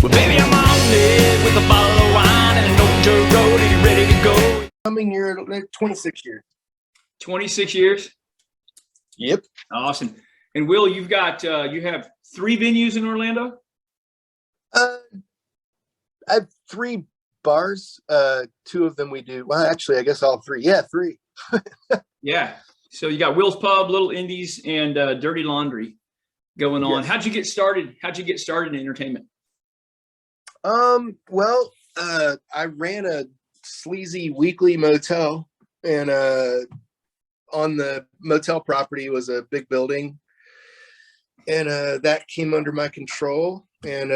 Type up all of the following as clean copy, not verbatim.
Well, baby, I'm on it with a bottle of wine and an old dirt road. Are you ready to go? Coming year, 26 years. 26 years. Yep. Awesome. And Will, you've got you have 3 venues in Orlando. I have 3 bars. 2 of them we do. Well, actually, I guess all 3. Yeah, 3. Yeah. So you got Will's Pub, Little Indies, and Dirty Laundry going on. Yes. How'd you get started? How'd you get started in entertainment? Well, I ran a sleazy weekly motel, and on the motel property was a big building, and that came under my control. And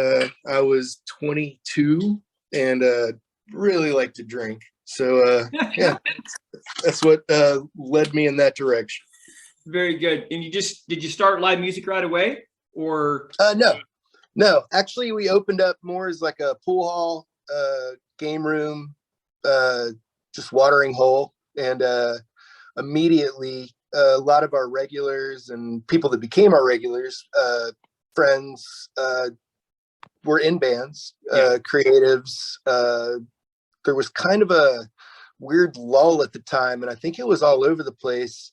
I was 22 and really liked to drink. So yeah, that's what led me in that direction. Very good. And did you start live music right away, or? No, actually we opened up more as like a pool hall, game room, just watering hole. And immediately a lot of our regulars and people that became our regulars, friends, were in bands, creatives. There was kind of a weird lull at the time, and I think it was all over the place.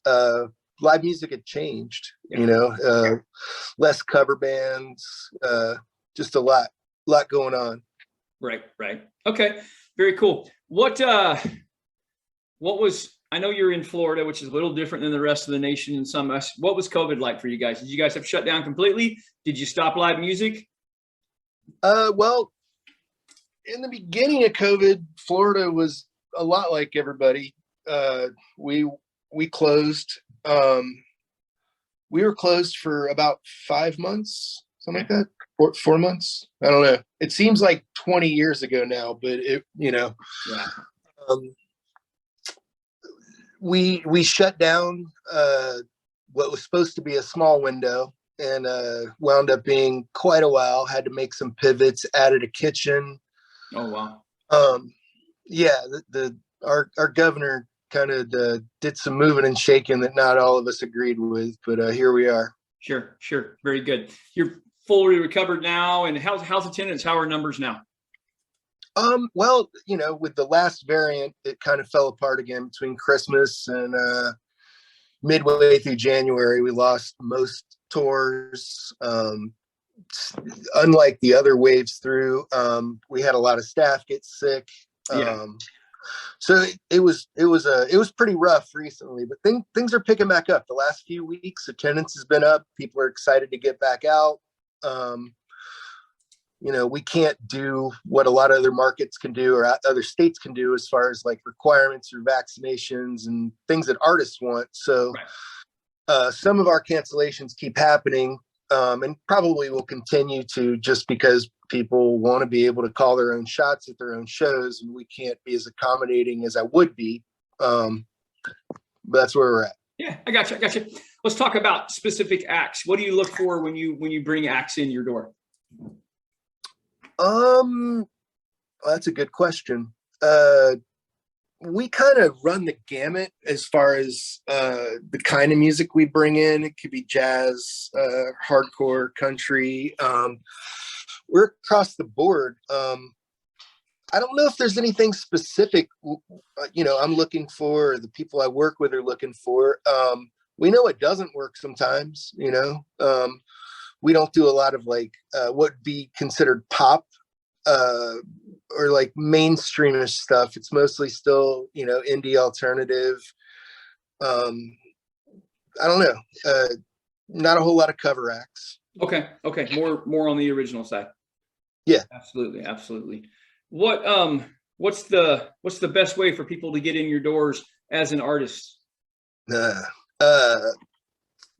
Live music had changed, less cover bands, just a lot going on. Right. Okay. Very cool. What was, I know you're in Florida, which is a little different than the rest of the nation in some. What was COVID like for you guys? Did you guys have shut down completely? Did you stop live music? Well, in the beginning of COVID, Florida was a lot like everybody. We closed. We were closed for about 5 months, something like that. 4 months. I don't know. It seems like 20 years ago now, but Yeah. We shut down what was supposed to be a small window, and wound up being quite a while. Had to make some pivots, added a kitchen. Oh, wow. Yeah, our governor kind of did some moving and shaking that not all of us agreed with, but here we are. Sure. Very good. You're fully recovered now, and how's attendance? How are numbers now? Well, with the last variant, it kind of fell apart again between Christmas and midway through January. We lost most tours. Unlike the other waves through, we had a lot of staff get sick. So it was pretty rough recently, but things are picking back up. The last few weeks, attendance has been up. People are excited to get back out. We can't do what a lot of other markets can do or other states can do as far as like requirements or vaccinations and things that artists want. So some of our cancellations keep happening, and probably will continue to, just because people want to be able to call their own shots at their own shows, and we can't be as accommodating as I would be. But that's where we're at. Yeah, I got you. Let's talk about specific acts. What do you look for when you bring acts in your door? That's a good question. We kind of run the gamut as far as the kind of music we bring in. It could be jazz, hardcore, country. We're across the board. I don't know if there's anything specific, I'm looking for, or the people I work with are looking for. We know it doesn't work sometimes, we don't do a lot of like what would be considered pop or like mainstreamish stuff. It's mostly still, indie alternative. I don't know. Not a whole lot of cover acts. Okay. More on the original side. Yeah, absolutely. What's the best way for people to get in your doors as an artist?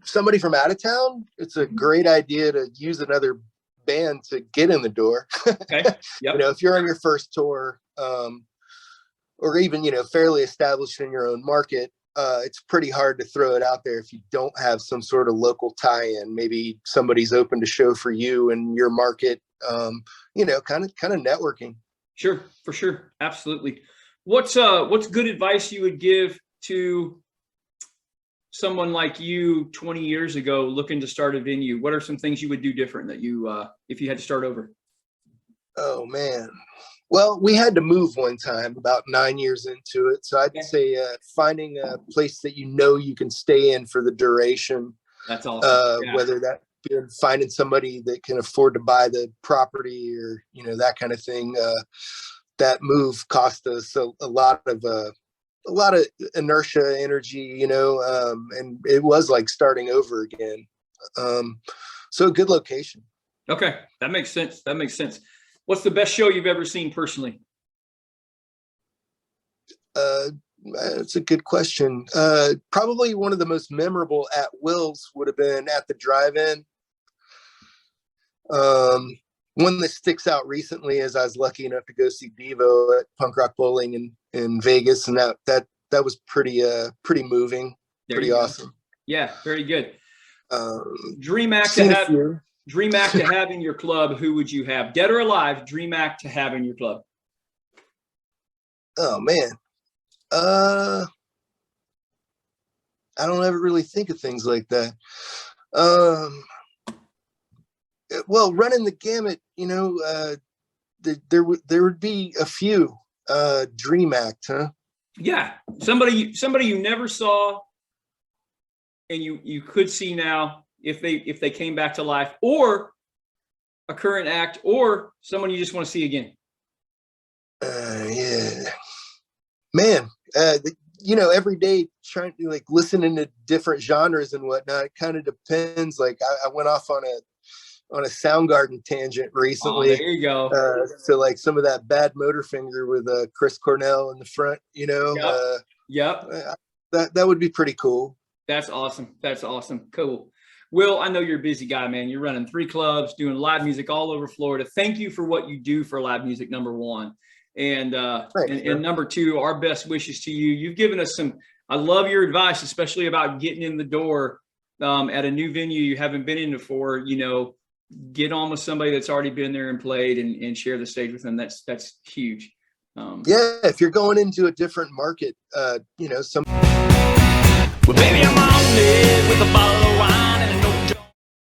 Somebody from out of town. It's a great idea to use another band to get in the door. Okay. Yep. If you're on your first tour, or even, fairly established in your own market, it's pretty hard to throw it out there if you don't have some sort of local tie-in. Maybe somebody's open to show for you in your market, kind of networking. Sure, for sure. Absolutely. What's good advice you would give to someone like you 20 years ago looking to start a venue? What are some things you would do different that you, if you had to start over? Oh man. Well, we had to move one time about 9 years into it. So I'd Okay. say finding a place that you can stay in for the duration, That's awesome. Yeah. whether that be finding somebody that can afford to buy the property or, that kind of thing. That move cost us a lot of inertia, energy, and it was like starting over again. So a good location. Okay, that makes sense. That makes sense. What's the best show you've ever seen personally? That's a good question. Probably one of the most memorable at Will's would have been at the drive-in. One that sticks out recently is I was lucky enough to go see Devo at Punk Rock Bowling in Vegas, and that was pretty moving, There pretty you go. awesome. Yeah, very good. Dream act to Seen a have. few. Dream act to have in your club. Who would you have? Dead or alive? Dream act to have in your club. Oh man, I don't ever really think of things like that. Well, running the gamut, there would be a few. Dream act, huh? Yeah, somebody you never saw, and you could see now if they came back to life, or a current act, or someone you just want to see again. Yeah, man. Every day trying to listening to different genres and whatnot. It kind of depends. Like I went off on a Soundgarden tangent recently. Oh, there you go. So like some of that Bad Motorfinger with Chris Cornell in the front. Yep. That would be pretty cool. That's awesome. That's awesome. Cool. Will, I know you're a busy guy, man. You're running 3 clubs, doing live music all over Florida. Thank you for what you do for live music, number one. And number 2, our best wishes to you. You've given us I love your advice, especially about getting in the door at a new venue you haven't been in before. Get on with somebody that's already been there and played and share the stage with them. That's huge. Yeah, if you're going into a different market, Well, baby, I'm on it with a bottle of